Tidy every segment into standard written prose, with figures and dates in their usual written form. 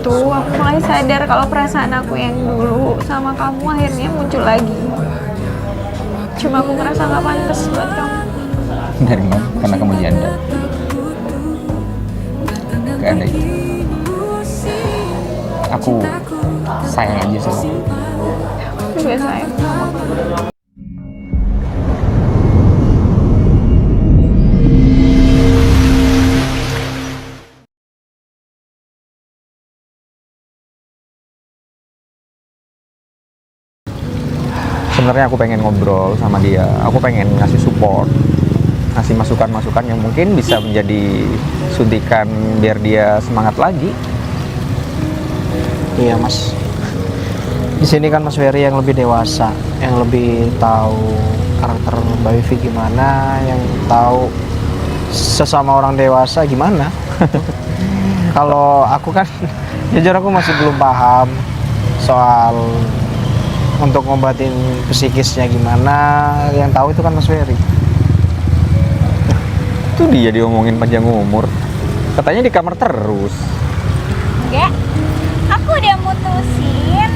itu aku mulai sadar kalau perasaan aku yang dulu sama kamu akhirnya muncul lagi. Cuma aku ngerasa gak pantas buat kamu. Dari mana? Karena kamu janda. Gak ada itu. Aku sayang aja sama kamu. Aku juga sayang sama kamu. Sebenarnya aku pengen ngobrol sama dia. Aku pengen ngasih support, ngasih masukan-masukan yang mungkin bisa menjadi suntikan biar dia semangat lagi. Iya mas, di sini kan Mas Ferry yang lebih dewasa, yang lebih tahu karakter Mbak Wifi gimana, yang tahu sesama orang dewasa gimana. Kalau aku kan jujur aku masih belum paham soal untuk ngobatin psikisnya gimana. Yang tahu itu kan Mas Ferry. Itu dia diomongin panjang umur. Katanya di kamar terus. Enggak, aku udah mutusin.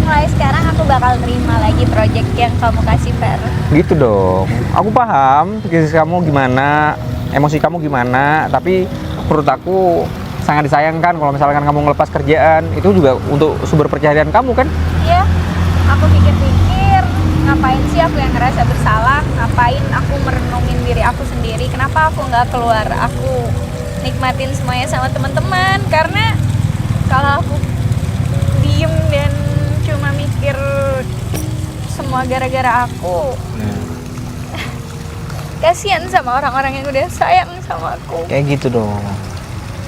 Mulai sekarang aku bakal terima lagi project yang kamu kasih, Fer. Gitu dong. Aku paham psikis kamu gimana, emosi kamu gimana, tapi menurut aku sangat disayangkan kalau misalkan kamu ngelepas kerjaan. Itu juga untuk sumber pencaharian kamu kan? Iya, aku pikir-pikir, ngapain sih aku yang ngerasa bersalah? Ngapain aku merenungin diri aku sendiri? Kenapa aku nggak keluar? Aku nikmatin semuanya sama teman-teman. Karena kalau aku diem dan cuma mikir semua gara-gara aku, kasihan sama orang-orang yang udah sayang sama aku. Kayak gitu dong.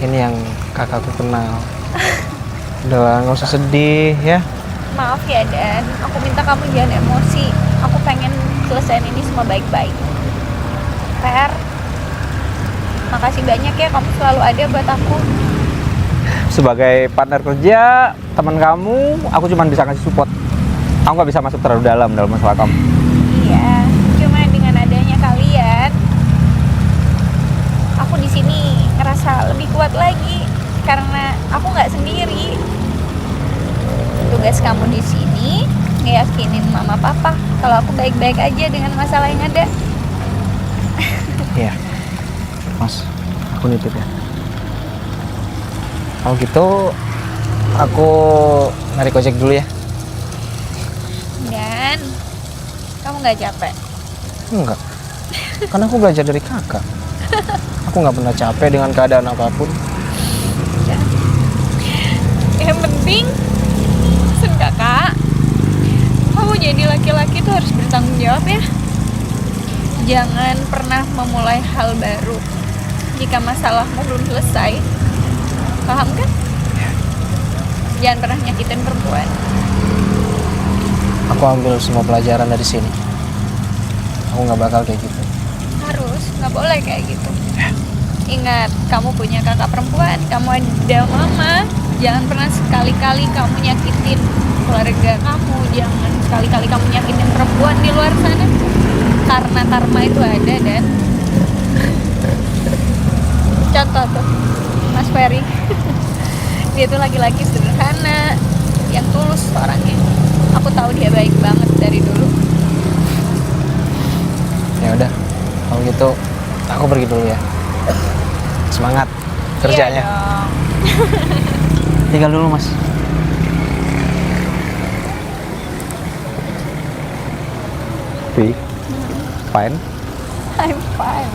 Ini yang kakakku kenal. Udah nggak usah sedih ya. Maaf ya Dan, aku minta kamu jangan emosi. Aku pengen selesaiin ini semua baik-baik. Per, makasih banyak ya kamu selalu ada buat aku. Sebagai partner kerja, teman kamu, aku cuma bisa ngasih support. Aku nggak bisa masuk terlalu dalam masalah kamu. Iya, cuma dengan adanya kalian, aku di sini ngerasa lebih kuat lagi karena aku nggak sendiri. Tugas kamu di sini ngeyakinin mama papa kalau aku baik-baik aja dengan masalah yang ada. Iya, Mas, aku nitip ya. Kalau gitu, aku narik ojek dulu ya. Dan kamu nggak capek? Enggak, karena aku belajar dari kakak. Aku nggak pernah capek dengan keadaan apapun. Yang penting, kakak, kamu jadi laki-laki tuh harus bertanggung jawab ya. Jangan pernah memulai hal baru jika masalahmu belum selesai. Paham kan? Jangan pernah nyakitin perempuan. Aku ambil semua pelajaran dari sini. Aku nggak bakal kayak gitu. Harus, nggak boleh kayak gitu. Ingat, kamu punya kakak perempuan, kamu ada mama. Jangan pernah sekali-kali kamu nyakitin keluarga kamu. Jangan sekali-kali kamu nyakitin perempuan di luar sana. Karena karma itu ada. Dan contoh tuh Mas Ferry. Dia tuh laki-laki sederhana, yang tulus orangnya. Aku tahu dia baik banget dari dulu. Ya udah, kalau gitu aku pergi dulu ya. Semangat kerjanya. Iya dong. Tinggal dulu Mas. Fine. I'm fine.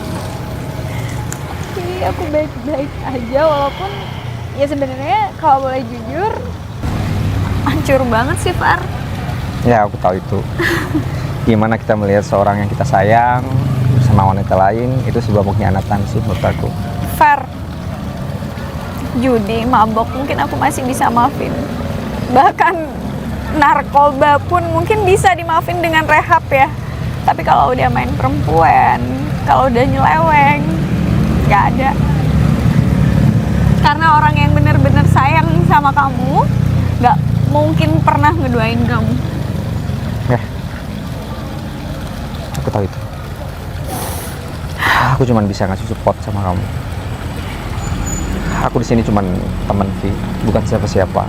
Iya, aku baik-baik aja walaupun ya sebenarnya kalau boleh jujur hancur banget sih, Far. Ya, aku tahu itu. Gimana kita melihat seorang yang kita sayang sama wanita lain, itu sebuah pengkhianatan sih menurut aku. Far, judi, mabok mungkin aku masih bisa maafin. Bahkan narkoba pun mungkin bisa dimaafin dengan rehab ya. Tapi kalau udah main perempuan, kalau udah nyeleweng, nggak ada. Karena orang yang bener-bener sayang sama kamu nggak mungkin pernah ngeduain kamu. Ya, aku tahu itu. Aku cuma bisa ngasih support sama kamu. Aku di sini cuman temen Vi, bukan siapa-siapa.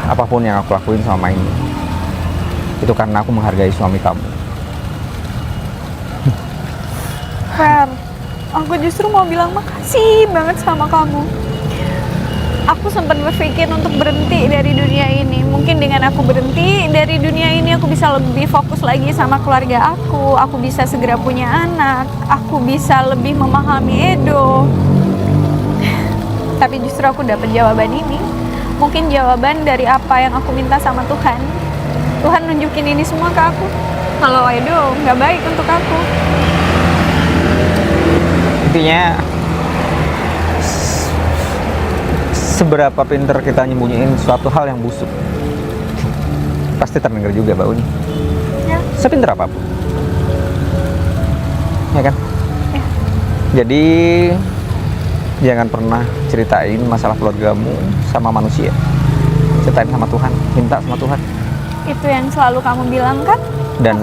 Apapun yang aku lakuin selama ini, itu karena aku menghargai suami kamu. Fer, aku justru mau bilang makasih banget sama kamu. Aku sempat berpikir untuk berhenti dari dunia ini. Mungkin dengan aku berhenti dari dunia ini, aku bisa lebih fokus lagi sama keluarga aku. Aku bisa segera punya anak. Aku bisa lebih memahami Edo. Tapi justru aku dapat jawaban ini. Mungkin jawaban dari apa yang aku minta sama Tuhan. Tuhan nunjukin ini semua ke aku. Kalau Edo nggak baik untuk aku. Intinya, seberapa pinter kita nyembunyiin suatu hal yang busuk, pasti terdengar juga baunya. Ya. Sepinter apapun, ya kan? Ya. Jadi jangan pernah ceritain masalah keluargamu sama manusia. Ceritain sama Tuhan, minta sama Tuhan. Itu yang selalu kamu bilang kan? Dan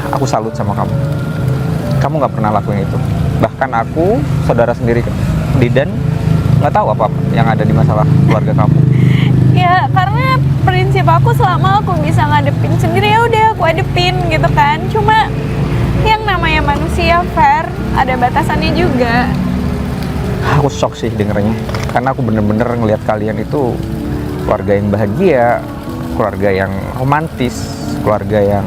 aku salut sama kamu. Kamu nggak pernah lakuin itu. Bahkan aku, saudara sendiri, Didan, nggak tahu apa yang ada di masalah keluarga kamu. Ya karena prinsip aku selama aku bisa ngadepin sendiri, ya udah aku hadepin gitu kan. Cuma yang namanya manusia, Fer, ada batasannya juga. Aku shock sih dengernya, karena aku bener-bener ngelihat kalian itu keluarga yang bahagia, keluarga yang romantis, keluarga yang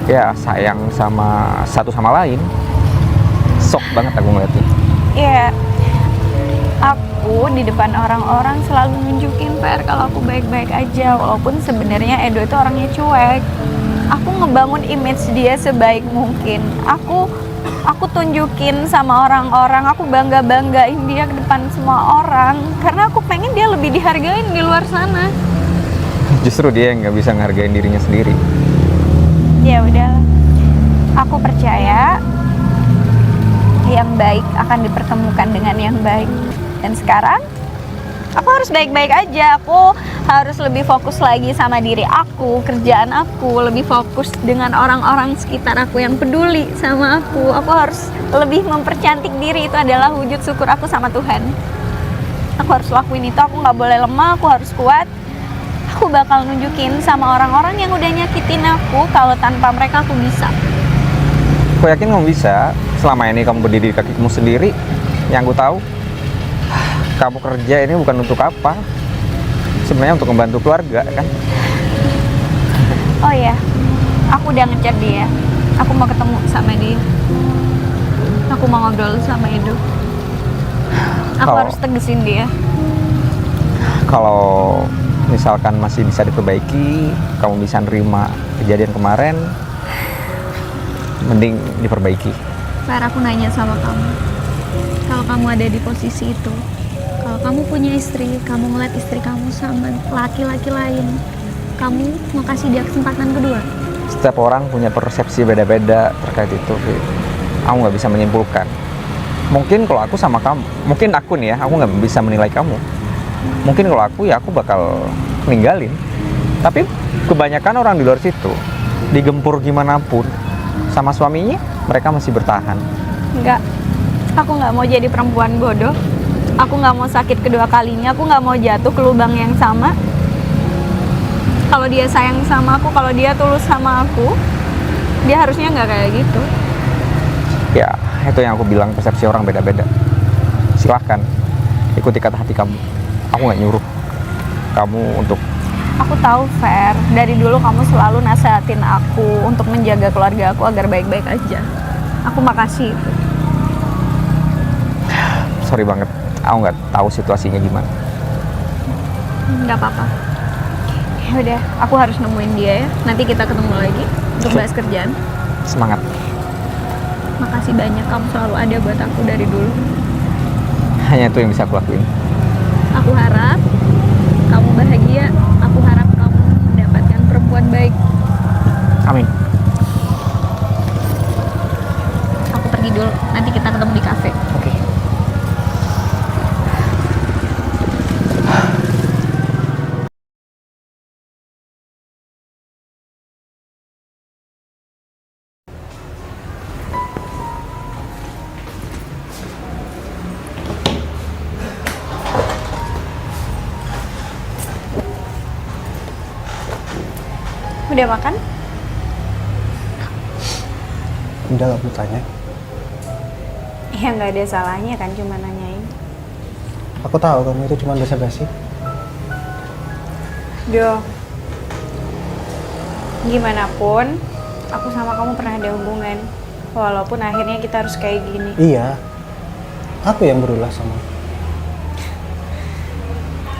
ya sayang sama satu sama lain. Shock banget aku ngeliatnya. Ya, aku di depan orang-orang selalu nunjukin Fer kalau aku baik-baik aja, walaupun sebenarnya Edo itu orangnya cuek. Aku ngebangun image dia sebaik mungkin. Aku tunjukin sama orang-orang, aku bangga-banggain dia ke depan semua orang karena aku pengen dia lebih dihargain di luar sana. Justru dia yang nggak bisa ngehargain dirinya sendiri. Ya udahlah, aku percaya yang baik akan dipertemukan dengan yang baik. Dan sekarang aku harus baik-baik aja. Aku harus lebih fokus lagi sama diri aku, kerjaan aku, lebih fokus dengan orang-orang sekitar aku yang peduli sama aku. Aku harus lebih mempercantik diri, itu adalah wujud syukur aku sama Tuhan. Aku harus lakuin itu, aku nggak boleh lemah, aku harus kuat. Aku bakal nunjukin sama orang-orang yang udah nyakitin aku kalau tanpa mereka aku bisa. Aku yakin kamu bisa. Selama ini kamu berdiri di kakimu sendiri. Yang aku tahu, kamu kerja ini bukan untuk apa. Sebenarnya untuk membantu keluarga, kan? Oh ya, aku udah ngechat dia. Aku mau ketemu sama dia. Aku mau ngobrol sama Edo. Aku harus tegesin dia. Kalau misalkan masih bisa diperbaiki, kamu bisa nerima kejadian kemarin, mending diperbaiki. Fer, aku nanya sama kamu. Kalau kamu ada di posisi itu, kalau kamu punya istri, kamu ngeliat istri kamu sama laki-laki lain, kamu mau kasih dia kesempatan kedua? Setiap orang punya persepsi beda-beda terkait itu, Vi. Aku nggak bisa menyimpulkan. Mungkin kalau aku sama kamu, mungkin aku nih ya, aku nggak bisa menilai kamu. Mungkin kalau aku ya aku bakal ninggalin. Tapi kebanyakan orang di luar situ, digempur gimana pun sama suaminya, mereka masih bertahan. Enggak, aku nggak mau jadi perempuan bodoh. Aku nggak mau sakit kedua kalinya. Aku nggak mau jatuh ke lubang yang sama. Kalau dia sayang sama aku, kalau dia tulus sama aku, dia harusnya nggak kayak gitu. Ya, itu yang aku bilang, persepsi orang beda-beda. Silahkan ikuti kata hati kamu. Aku nggak nyuruh kamu untuk... Aku tahu, Fer, dari dulu kamu selalu nasihatin aku untuk menjaga keluarga aku agar baik-baik aja. Aku makasih itu. Sorry banget, aku nggak tahu situasinya gimana. Nggak apa-apa. Ya udah, aku harus nemuin dia ya. Nanti kita ketemu lagi untuk bahas kerjaan. Semangat. Makasih banyak, kamu selalu ada buat aku dari dulu. Hanya itu yang bisa aku lakuin. Aku harap kamu bahagia. Aku harap kamu mendapatkan perempuan baik. Amin. Aku pergi dulu, nanti kita ketemu di kafe. Oke. Udah makan? Udah gak perlu tanya. Ya nggak ada salahnya kan cuma nanyain. Aku tahu kamu itu cuma basa-basi. Do, gimana pun aku sama kamu pernah ada hubungan. Walaupun akhirnya kita harus kayak gini. Iya, aku yang berulah sama.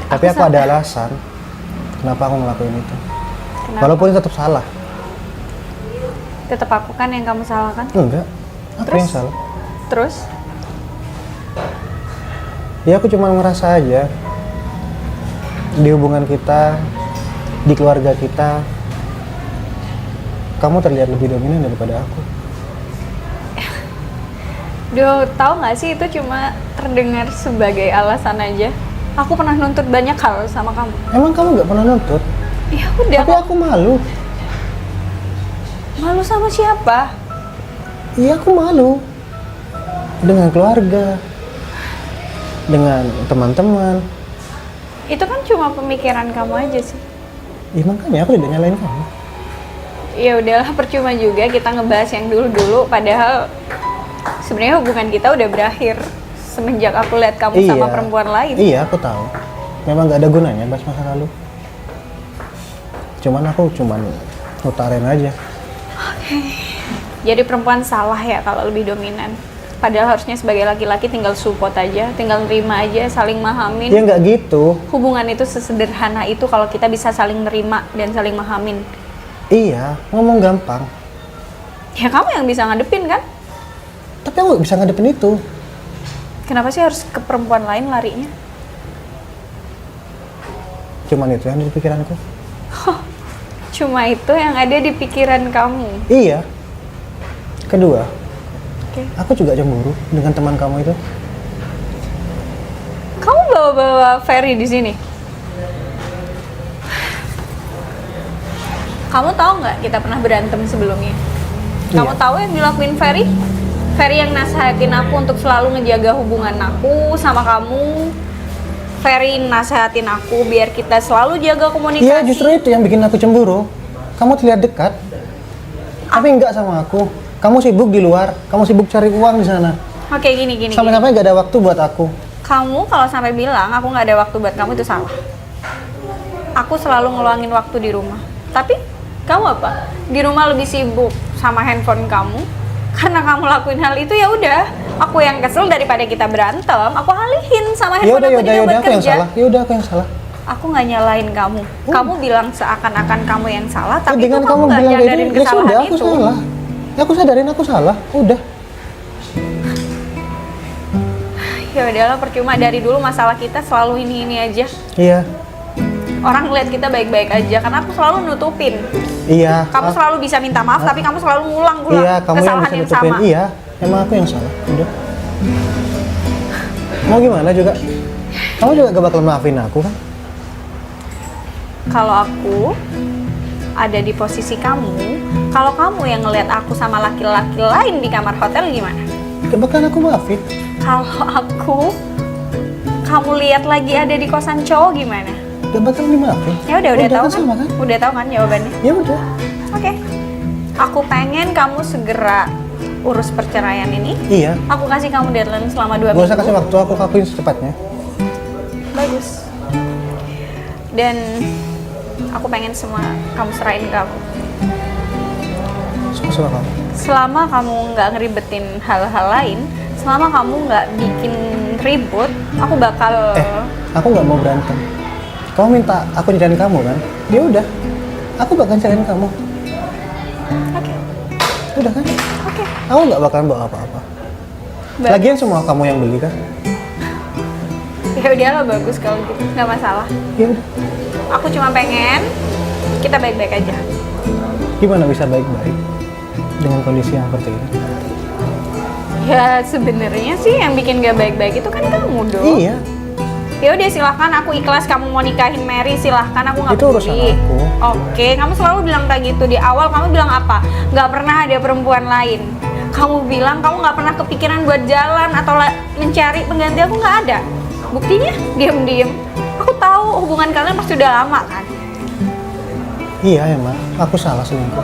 Tapi aku ada alasan kenapa aku ngelakuin itu. Kenapa? Walaupun itu tetap salah. Tetap aku kan yang kamu salahkan? Enggak, aku Terus? yang salah. Terus? Ya aku cuma ngerasa aja di hubungan kita, di keluarga kita, kamu terlihat lebih dominan daripada aku. Do, tahu nggak sih itu cuma terdengar sebagai alasan aja. Aku pernah nuntut banyak hal sama kamu. Emang kamu nggak pernah nuntut? Ya udah. Tapi aku malu. Malu sama siapa? Iya aku malu. Dengan keluarga, dengan teman-teman. Itu kan cuma pemikiran kamu aja sih. Ya makanya aku tidak nyalain kamu. Ya udahlah, percuma juga kita ngebahas yang dulu-dulu. Padahal sebenarnya hubungan kita udah berakhir semenjak aku lihat kamu sama perempuan lain. Iya aku tahu. Memang nggak ada gunanya bahas masa lalu. Cuman aku ngutarin aja. Jadi perempuan salah ya kalau lebih dominan. Padahal harusnya sebagai laki-laki tinggal support aja, tinggal nerima aja, saling mahamin. Ya nggak gitu. Hubungan itu sesederhana itu kalau kita bisa saling nerima dan saling mahamin. Iya, ngomong gampang. Ya kamu yang bisa ngadepin kan? Tapi aku nggak bisa ngadepin itu. Kenapa sih harus ke perempuan lain larinya? Cuman itu yang ada di pikiranku. Cuma itu yang ada di pikiran kamu. Iya. Kedua, Oke. aku juga cemburu dengan teman kamu itu. Kamu bawa-bawa Ferry di sini? Kamu tahu nggak kita pernah berantem sebelumnya? Kamu Iya. tahu yang dilakuin Ferry? Ferry yang nasehatin aku untuk selalu ngejaga hubungan aku sama kamu. Ferry nasehatin aku biar kita selalu jaga komunikasi. Iya, justru itu yang bikin aku cemburu. Kamu terlihat dekat, tapi enggak sama aku. Kamu sibuk di luar, kamu sibuk cari uang di sana. Oke, gini. Sampai-sampai nggak ada waktu buat aku. Kamu kalau sampai bilang aku nggak ada waktu buat kamu itu salah. Aku selalu ngeluangin waktu di rumah. Tapi kamu apa? Di rumah lebih sibuk sama handphone kamu. Karena kamu lakuin hal itu ya udah. Aku yang kesel daripada kita berantem. Aku alihin sama handphone aku juga buat aku yang kerja. salah. Ya udah, aku yang salah. Aku nggak nyalain kamu. Kamu bilang seakan-akan kamu yang salah, tapi Dengan itu kamu nggak bilang kayak nyadarin gitu, ya sudah, kesalahan aku itu. salah. Ya aku sadarin aku salah. Udah. Ya udahlah, percuma dari dulu masalah kita selalu ini aja. Iya. Orang ngeliat kita baik-baik aja karena aku selalu nutupin. Iya. Kamu selalu bisa minta maaf, tapi kamu selalu ngulang-ngulang Iya, kamu yang kesalahan bisa yang nutupin. sama. Iya, emang aku yang salah. Udah. Mau gimana juga? Kamu juga gak bakal maafin aku kan? Kalau aku ada di posisi kamu, kalau kamu yang ngeliat aku sama laki-laki lain di kamar hotel gimana? Gak bakal aku maafin. Kalau kamu lihat lagi ada di kosan cowok gimana? Gak bakal dimaafin. Ya udah tahu kan? sama kan? Udah tahu kan jawabannya? Ya udah. Oke. Aku pengen kamu segera urus perceraian ini. Iya. Aku kasih kamu deadline selama 2 Gak minggu. usah kasih waktu, aku lakuin secepatnya. Bagus. Dan aku pengen semua kamu serahin ke aku. Suka-suka kamu. Selama kamu nggak ngeribetin hal-hal lain, selama kamu nggak bikin ribut, aku bakal. Aku nggak mau berantem. Kamu minta aku nyerahin kamu kan? Ya udah. Aku bakal nyerahin kamu. Oke. Udah kan? Oke. Aku nggak bakalan bawa apa-apa. Bagus. Lagian semua kamu yang beli kan? Ya udahlah, bagus kalau gitu, nggak masalah. Ya udah. Aku cuma pengen kita baik-baik aja. Gimana bisa baik-baik dengan kondisi yang seperti ini? Ya sebenarnya sih yang bikin gak baik-baik itu kan kamu dong. Iya. Ya udah silahkan, aku ikhlas kamu mau nikahin Mary, silahkan, aku nggak Itu urusan peduli. aku. Oke, kamu selalu bilang kayak gitu di awal. Kamu bilang apa? Nggak pernah ada perempuan lain. Kamu bilang kamu nggak pernah kepikiran buat jalan atau mencari pengganti aku, nggak ada. Buktinya diem-diem. Aku tahu hubungan kalian pasti udah lama kan. Iya emang, aku salah selingkuh.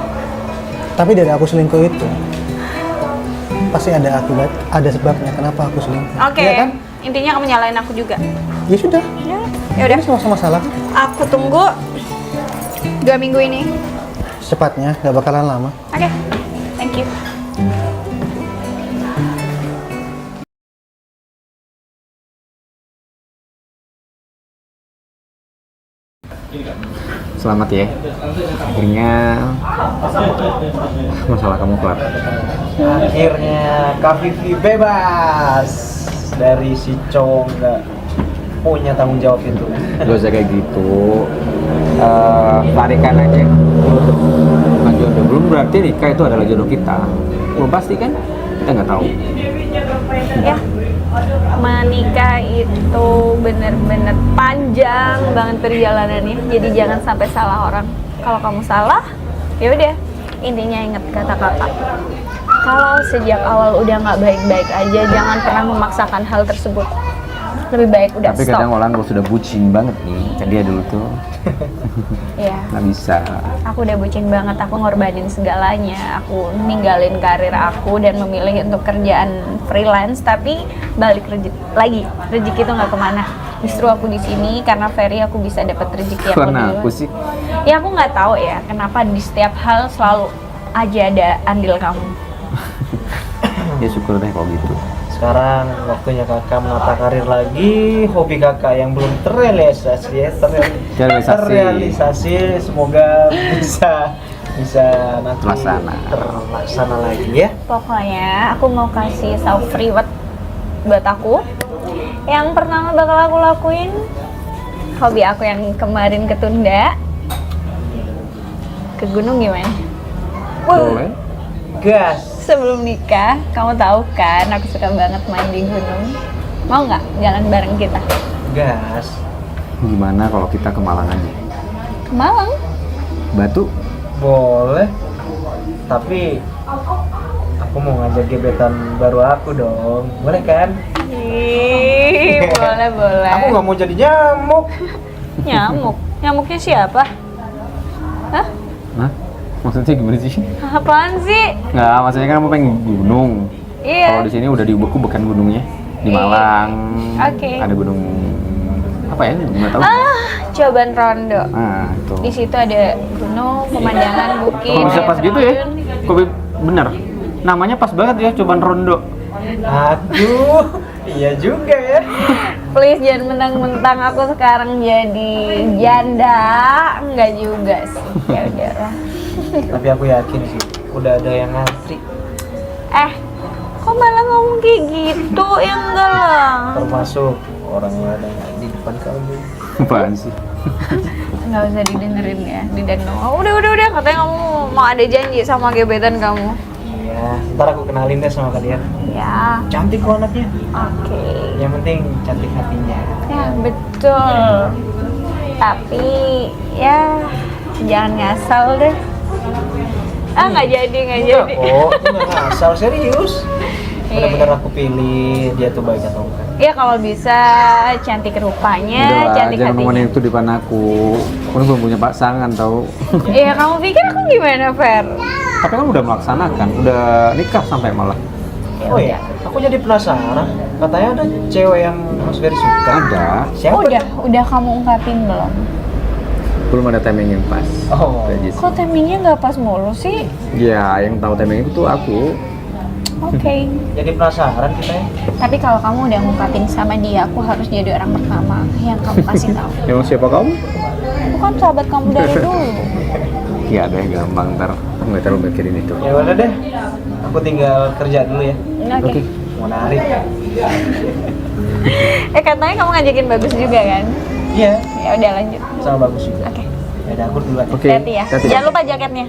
Tapi dari aku selingkuh itu pasti ada akibat, ada sebabnya kenapa aku selingkuh. Oke. Iya kan? Intinya kamu nyalain aku juga. Ya sudah. Ya udah. Ini sama-sama salah. Aku tunggu 2 minggu ini. Secepatnya, gak bakalan lama. Oke. Thank you. Selamat ya. Akhirnya masalah kamu kelar. Akhirnya Kak Vivi bebas dari si cowok nggak punya tanggung jawab itu. Gak usah kayak gitu. Larikan aja. Bukan jodoh. Belum berarti nikah itu adalah jodoh kita. Belum pasti kan? Kita nggak tahu. Ya. Menikah itu bener-bener panjang banget perjalanannya. Jadi jangan sampai salah orang. Kalau kamu salah, ya udah. Intinya ingat kata kakak. Kalau sejak awal udah nggak baik-baik aja, jangan pernah memaksakan hal tersebut. Lebih baik udah Tapi stop. kadang orang kalau sudah bucin banget nih, kan dia dulu tuh Iya. nggak bisa. Aku udah bucin banget, aku ngorbanin segalanya. Aku ninggalin karir aku dan memilih untuk kerjaan freelance, tapi balik lagi rezeki itu nggak kemana. Justru aku di sini karena Ferry aku bisa dapat rezeki yang Karena lebih aku luas. sih Ya aku nggak tahu ya kenapa di setiap hal selalu aja ada andil kamu. ya syukur deh kalau gitu. Sekarang waktunya kakak menata karir lagi, hobi kakak yang belum terrealisasi ya, terrealisasi, semoga bisa nanti terlaksana lagi ya. Pokoknya aku mau kasih self reward buat aku. Yang pertama bakal aku lakuin hobi aku yang kemarin ketunda, ke gunung gimana? Boleh. Gas. Sebelum nikah, kamu tahu kan aku suka banget main di gunung. Mau nggak jalan bareng kita? Gas. Gimana kalau kita ke Malang aja? Ke Malang? Batu? Boleh. Tapi aku mau ngajak gebetan baru aku dong. Boleh kan? Ih, boleh. Aku nggak mau jadi nyamuk. Nyamuk? Nyamuknya siapa? Hah? Hah? Maksudnya gimana sih? Apaan sih? Nggak, maksudnya kan kamu pengen gunung. Iya. Kalau di sini udah diubek-ubekan gunungnya. Di Malang. Oke. Ada gunung apa ya? Nggak tahu. Coban Rondo. Nah, itu. Di situ ada gunung, pemandangan bukit. Kok bisa pas gitu ya? terjun. Kok bener? Namanya pas banget ya, Coban Rondo. Aduh, iya juga ya. Please jangan mentang-mentang aku sekarang jadi janda. Enggak juga sih. Ya udahlah. Tapi aku yakin sih, udah ada yang ngantri. Kok malah ngomong kayak gitu? Ya enggak lah. Termasuk orang yang ada di depan kamu. Apaan sih? Nggak usah didengerin ya, didengerin. Oh, udah. Katanya kamu mau ada janji sama gebetan kamu. Iya, ntar aku kenalin deh sama kalian. Ya, Cantik kok anaknya. oke. Yang penting cantik hatinya. Ya, betul. Tapi, ya jangan ngasal deh. Nggak jadi. Oh, itu nggak ngasal, serius. Iya. Bener-bener aku pilih dia tuh baik atau enggak. Ya kalau bisa cantik rupanya, Udah lah, cantik jangan hatinya. ngomongin itu di depan aku. Aku belum punya pasangan tau. Iya, kamu pikir aku gimana, Fer? Tapi kan udah melaksanakan, udah nikah sampai malah. Oh iya, aku jadi penasaran. Katanya ada cewek yang Mas Ferry suka. Ada. Siapa? Udah kamu ungkapin belum? Belum ada timing yang pas. Oh. Udah aja sih. Kok timingnya nggak pas mulu sih? Ya, yang tahu timing itu tuh aku. Oke. Jadi penasaran kita ya. Tapi kalau kamu udah ngungkapin sama dia, aku harus jadi orang pertama yang kamu kasih tahu. Emang siapa kamu? Aku kan sahabat kamu dari dulu. Ya ada gampang, ntar aku nggak terlalu mikirin itu. Ya udah deh. Aku tinggal kerja dulu ya. Oke. Mau narik. Katanya kamu ngajakin Bagus juga kan? Iya, Ya udah lanjut. sama bagus juga. Oke. Ya udah aku duluan. Oke. Hati-hati ya. hati-hati. Jangan lupa jaketnya.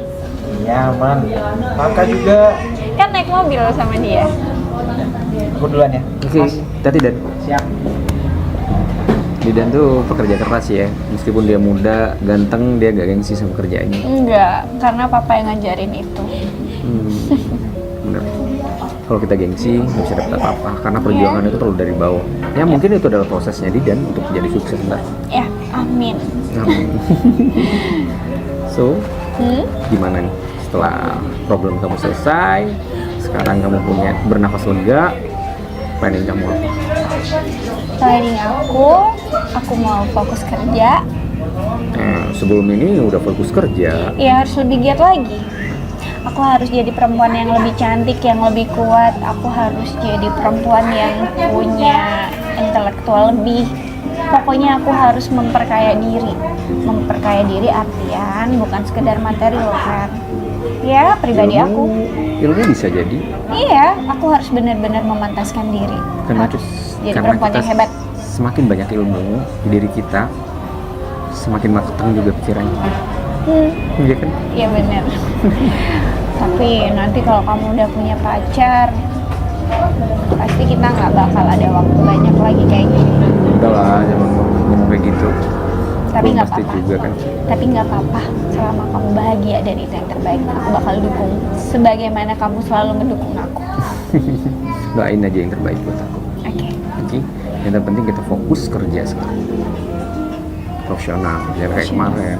Iya, aman. Kakak juga. Kan naik mobil sama dia. Aku duluan ya. Oke, hati Dan. Siap. Didan tuh pekerja keras ya. Meskipun dia muda, ganteng, dia gak gengsi sama kerjaannya. Enggak, karena papa yang ngajarin itu. Bener. Kalau kita gengsi, nggak bisa dapat apa-apa. Karena perjuangan itu terlalu dari bawah. Ya mungkin itu adalah prosesnya Didan untuk menjadi sukses ntar. Ya, amin. Amin. So, gimana nih setelah problem kamu selesai, sekarang kamu punya bernafas lega, planning kamu apa? Planning aku mau fokus kerja. Sebelum ini udah fokus kerja. Ya harus lebih giat lagi. Aku harus jadi perempuan yang lebih cantik, yang lebih kuat. Aku harus jadi perempuan yang punya intelektual lebih. Pokoknya aku harus memperkaya diri. Memperkaya diri artian bukan sekedar materi loh kan. Ya, pribadi aku. Ilmu bisa jadi. Iya, aku harus benar-benar memantaskan diri. Harus jadi perempuan yang hebat. Semakin banyak ilmu di diri kita, semakin matang juga pikiran kita. Iya kan? Iya benar. Tapi nanti kalau kamu udah punya pacar, pasti kita nggak bakal ada waktu banyak lagi kayak gini. Udah lah, jangan ngomong kayak gitu. Tapi Belum nggak pasti apa-apa. juga kan. Tapi nggak apa-apa. Selama kamu bahagia dan itu yang terbaik, aku bakal dukung. Sebagaimana kamu selalu mendukung aku. Doain aja yang terbaik buat aku. Oke. Oke. Yang terpenting kita fokus kerja sekarang. Profesional, jangan kayak kemarin.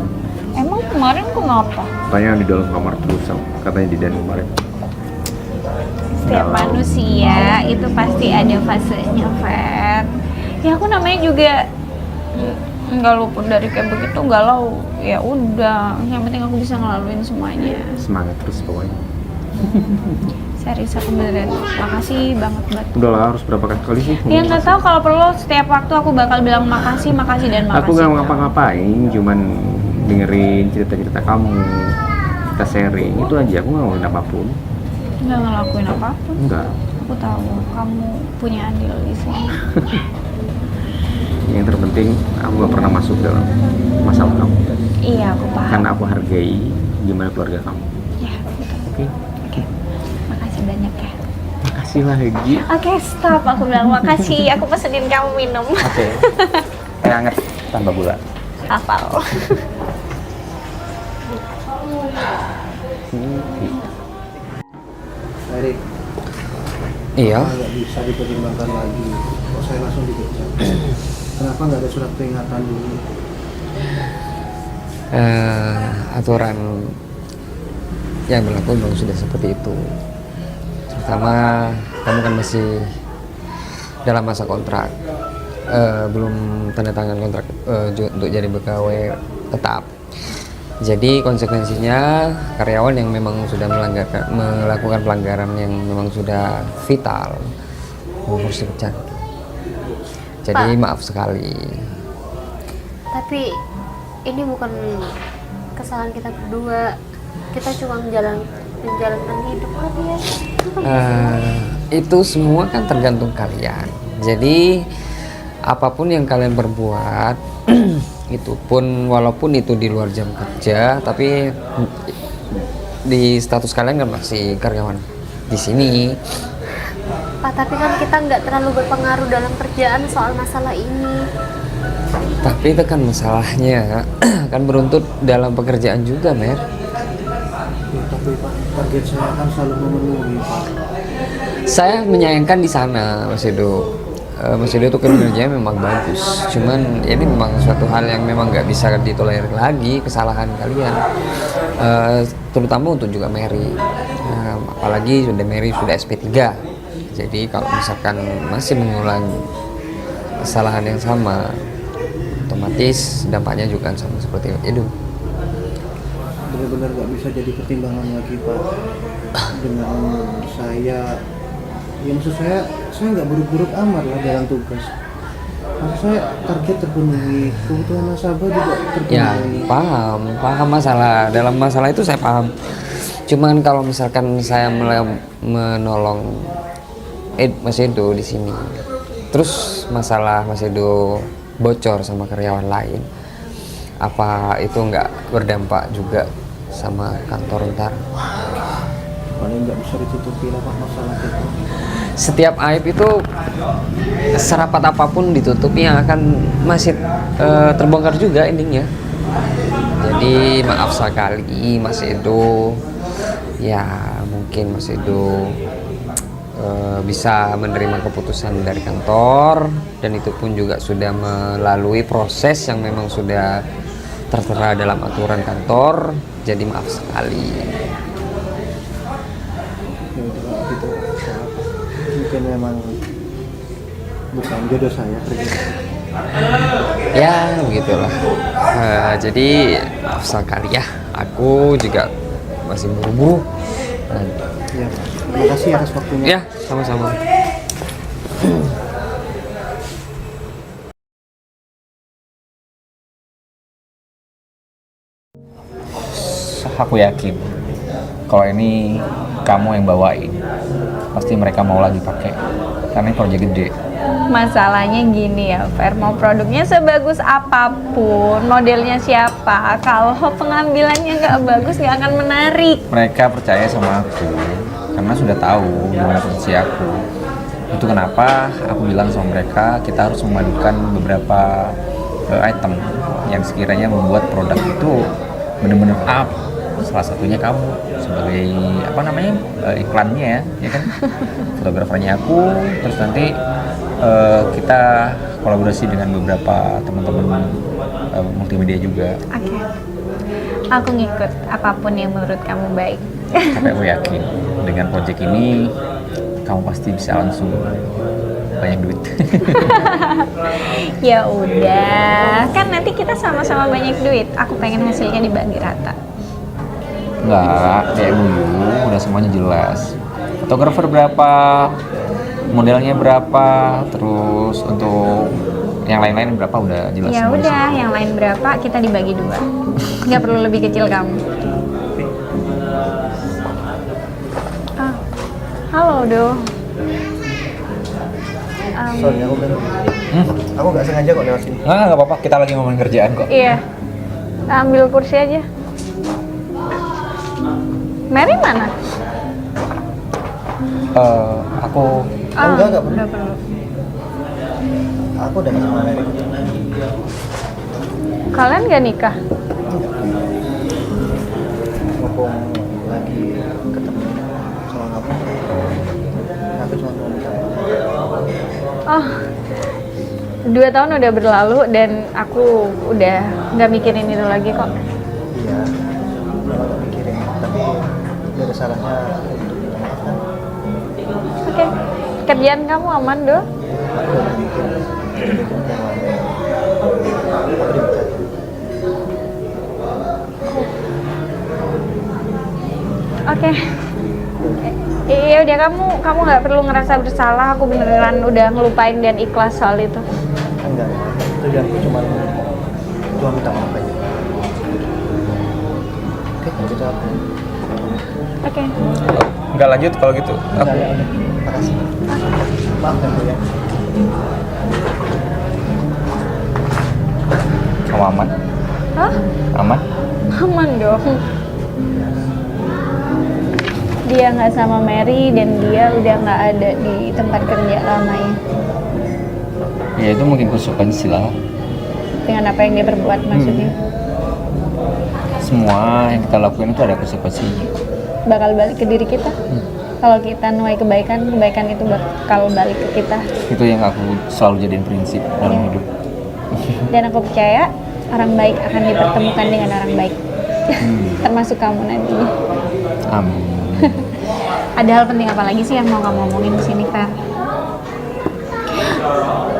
Emang kemarin kenapa? Katanya di dalam kamar terus, katanya di dalam kemarin. Setiap manusia itu pasti ada fasenya, Fer. Ya aku namanya juga nggak luput dari kayak begitu, galau. Ya udah, yang penting aku bisa ngelaluin semuanya. Semangat terus pokoknya. Serius aku beneran, makasih banget buat. Udahlah, harus berapa kali sih? Ya nggak tahu, kalau perlu setiap waktu aku bakal bilang makasih dan makasih. Aku nggak ngapa-ngapain, cuman dengerin cerita-cerita kamu, kita sharing, itu aja. Aku nggak ngelakuin apapun. Nggak ngelakuin apapun. Enggak. Aku tahu kamu punya andil di sini. Yang terpenting aku nggak pernah masuk dalam masalah kamu. Iya, aku paham. Karena aku hargai gimana keluarga kamu. Ya, betul. Oke. Oke. Makasih banyak ya. Makasih lagi. Oke, stop. Aku bilang makasih. Aku pesenin kamu minum. Oke. Hangat tanpa gula. Hafal. Erik, Iya. nggak bisa dipertimbangkan lagi. Kok saya langsung dipecat? Kenapa nggak ada surat peringatan dulu? Aturan yang berlaku memang sudah seperti itu. Terutama kamu kan masih dalam masa kontrak, belum tanda tangan kontrak untuk jadi pegawai tetap. Jadi konsekuensinya karyawan yang memang sudah melakukan pelanggaran yang memang sudah vital harus dipecat. Jadi Pak. maaf sekali. Tapi ini bukan kesalahan kita berdua. Kita cuma menjalankan hidup kan ya. Itu semua kan tergantung kalian. Jadi apapun yang kalian berbuat itu pun walaupun itu di luar jam kerja, tapi di status kalian kan masih karyawan di sini. Pak, tapi kan kita nggak terlalu berpengaruh dalam kerjaan soal masalah ini. Tapi itu kan masalahnya kan beruntut dalam pekerjaan juga, Mer. Ya, tapi Pak, target saya kan selalu memenuhi, Pak. Saya menyayangkan di sana, Mas Edo. Mas Edo itu kinerjanya memang bagus, cuman ini memang suatu hal yang memang nggak bisa ditolerir lagi, kesalahan kalian, terutama untuk juga Mary, apalagi sudah Mary sudah SP3. Jadi kalau misalkan masih mengulang kesalahan yang sama, otomatis dampaknya juga sama seperti itu. Benar-benar nggak bisa jadi pertimbangan lagi, Pak. Dengan saya, ya maksud saya nggak buruk-buruk amat lah dalam tugas. Maksud saya target terpenuhi, kebutuhan nasabah juga terpenuhi. Ya, paham masalah. Dalam masalah itu saya paham. Cuman kalau misalkan saya menolong Mas Edo di sini, terus masalah Mas Edo bocor sama karyawan lain, apa itu nggak berdampak juga sama kantor ntar? Paling nggak bisa ditutupi lah Pak masalah itu. Setiap aib itu serapat apapun ditutupi yang akan masih terbongkar juga endingnya. Jadi maaf sekali Mas Edo, ya mungkin Mas Edo bisa menerima keputusan dari kantor, dan itu pun juga sudah melalui proses yang memang sudah tertera dalam aturan kantor, jadi maaf sekali. Ya udah kalau gitu, mungkin memang bukan jodoh saya kerja. Ya begitulah. Jadi maaf sekali ya, aku juga masih buru-buru. Ya, terima kasih atas waktunya. Ya, sama-sama. Aku yakin kalau ini kamu yang bawain, pasti mereka mau lagi pakai karena ini proyek gede. Masalahnya gini ya, Fer, mau produknya sebagus apapun, modelnya siapa, kalau pengambilannya nggak bagus nggak akan menarik. Mereka percaya sama aku karena sudah tahu gimana posisi aku. Itu kenapa aku bilang sama mereka kita harus memadukan beberapa item yang sekiranya membuat produk itu benar-benar up. Salah satunya kamu sebagai apa namanya iklannya ya kan, fotografernya aku. Terus nanti kita kolaborasi dengan beberapa teman-teman multimedia juga. Oke, aku ngikut apapun yang menurut kamu baik. Tapi aku yakin dengan project ini kamu pasti bisa langsung banyak duit. Ya udah, kan nanti kita sama-sama banyak duit. Aku pengen hasilnya dibagi rata. Enggak, kayak dulu udah semuanya jelas. Fotografer berapa, modelnya berapa, terus untuk yang lain-lain berapa udah jelas. Ya semua di udah, situ. yang lain berapa kita dibagi 2. Nggak perlu lebih kecil kamu. Ah, halo Do. Sorry, aku kan aku nggak sengaja kok lewat sini. Nggak apa-apa, kita lagi ngomongin kerjaan kok. Iya, ambil kursi aja. Mary mana? Aku Enggak perlu. Nggak perlu. Aku udah nggak sama Mary. Kalian nggak nikah? Mumpung lagi ketemu sama kamu, aku cuma mau minta maaf. Oh, 2 tahun udah berlalu dan aku udah nggak mikirin itu lagi kok. Iya, aku nggak mikirin, tapi gak ada salahnya untuk minta maaf kan. Oke, kerjaan kamu aman Do? Aku udah berpikir itu yang lain. Aku dipecat. Oke. Iya udah, kamu nggak perlu ngerasa bersalah. Aku beneran udah ngelupain dan ikhlas soal itu. Enggak, tujuanku cuma minta maaf aja. Oke, kalau gitu aku. Oke. nggak lanjut kalau gitu. Enggak, ya udah. Makasih. Maaf ya Bu ya. Kamu aman? Hah? Aman? Aman dong. Dia nggak sama Mary dan dia udah nggak ada di tempat kerja lamanya. Ya itu mungkin konsekuensi lah. Dengan apa yang dia perbuat maksudnya. Semua yang kita lakukan itu ada konsekuensinya. Bakal balik ke diri kita. Kalau kita nuai kebaikan, kebaikan itu bakal balik ke kita. Itu yang aku selalu jadiin prinsip dalam hidup. Dan aku percaya orang baik akan dipertemukan dengan orang baik. Termasuk kamu nanti. Amin. Ada hal penting apa lagi sih yang mau kamu omongin di sini, Fer?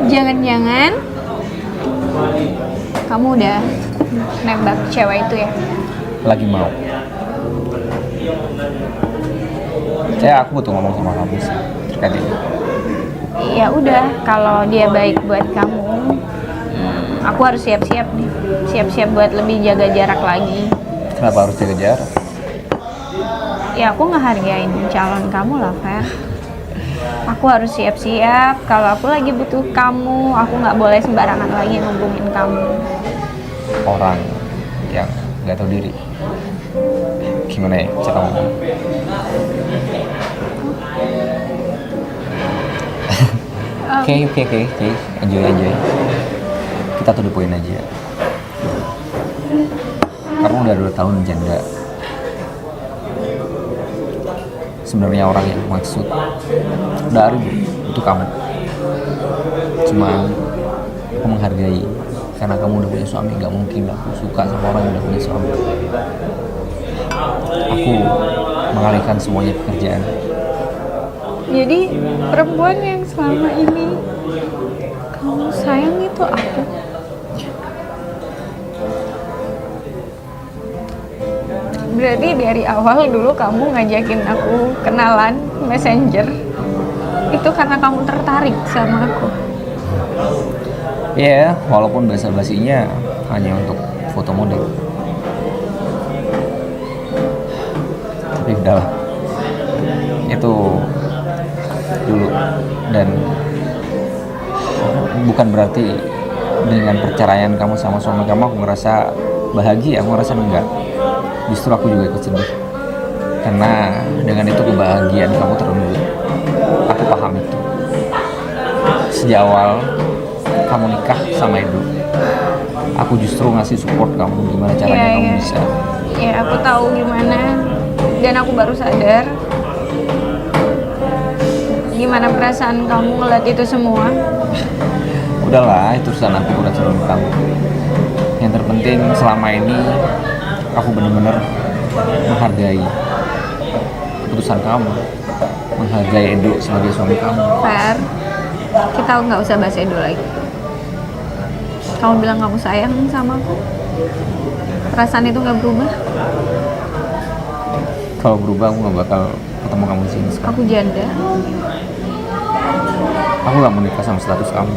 Jangan-jangan kamu udah nembak cewek itu ya? Lagi mau. Aku butuh ngomong sama kamu sih terkait ini. Ya udah, kalau dia baik buat kamu, aku harus siap-siap nih. Siap-siap buat lebih jaga jarak lagi. Kenapa harus jaga jarak? Ya aku ngehargain calon kamu lah, Fer. Aku harus siap-siap. Kalau aku lagi butuh kamu, aku nggak boleh sembarangan lagi ngubungin kamu. Orang yang nggak tahu diri. Gimana ya cara ngomong? Oke. Enjoy. Kita to the point aja. Karena udah 2 tahun janda. Sebenarnya orang yang maksud dari itu kamu. Cuma aku menghargai Karena kamu udah punya suami, gak mungkin aku suka sama orang yang udah punya suami. Aku mengalihkan semuanya pekerjaan. Jadi perempuan yang selama ini kamu sayang itu aku. Berarti dari awal dulu kamu ngajakin aku kenalan Messenger itu karena kamu tertarik sama aku. Ya, walaupun basa-basinya hanya untuk foto model. Tapi udahlah. Itu dulu. Dan bukan berarti dengan perceraian kamu sama suami kamu aku ngerasa bahagia, aku ngerasa enggak. Justru aku juga ikut sedih. Karena dengan itu kebahagiaan kamu terenggut. Aku paham itu. Sejak awal kamu nikah sama Edo, aku justru ngasih support kamu gimana caranya kamu bisa. Ya, aku tahu gimana, dan aku baru sadar gimana perasaan kamu ngeliat itu semua. Udahlah, itu urusan aku, urusan kamu. Yang terpenting selama ini aku benar-benar menghargai keputusan kamu, menghargai Edo sebagai suami kamu. Fer, kita nggak usah bahas Edo lagi. Kamu bilang kamu sayang sama aku, perasaan itu nggak berubah. Kalau berubah aku nggak bakal ketemu kamu di sini sekarang. Aku janda. Aku nggak mau nikah sama status kamu.